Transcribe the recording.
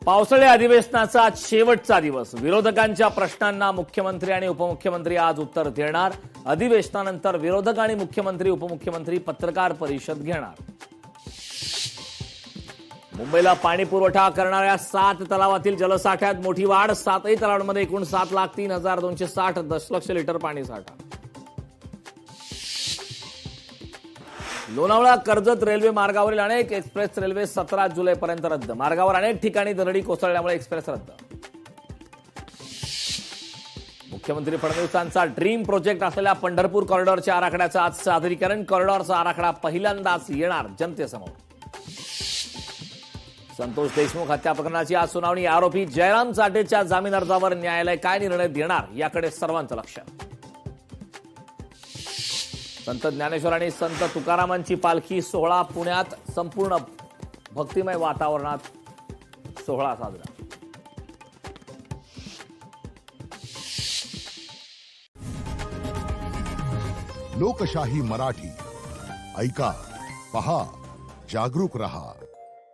पावसाळी अधिवेशनाचा आज शेवटचा दिवस. विरोधकांच्या प्रश्नांना मुख्यमंत्री आणि उपमुख्यमंत्री आज उत्तर देणार. अधिवेशनानंतर विरोधक आणि मुख्यमंत्री उपमुख्यमंत्री पत्रकार परिषद घेणार. मुंबईला पाणी पुरवठा करणाऱ्या 7 तलावातील जलसाठ्यात मोठी वाढ. 7ही तलावांमध्ये एकूण 7,03,260 दशलक्ष लिटर पाणी साठा. लोणावळा कर्जत रेल्वे मार्गावरील अनेक एक्सप्रेस रेल्वे 17 जुलैपर्यंत रद्द. मार्गावर अनेक ठिकाणी दरडी कोसळल्यामुळे एक्सप्रेस रद्द. मुख्यमंत्री फडणवीसांचा ड्रीम प्रोजेक्ट असलेल्या पंढरपूर कॉरिडॉरच्या आराखड्याचं आज सादरीकरण. कॉरिडॉरचा आराखडा पहिल्यांदाच येणार जनतेसमोर. संतोष देशमुख हत्या प्रकरणाची आज सुनावणी. आरोपी जयराम चाटेच्या जामीन अर्जावर न्यायालय काय निर्णय देणार याकडे सर्वांचं लक्ष. संत ज्ञानेश्वर आणि संत तुकारामांची पालखी सोहळा पुण्यात संपूर्ण भक्तिमय वातावरणात सोहळा साजरा. लोकशाही मराठी ऐका, पहा, जागरूक रहा.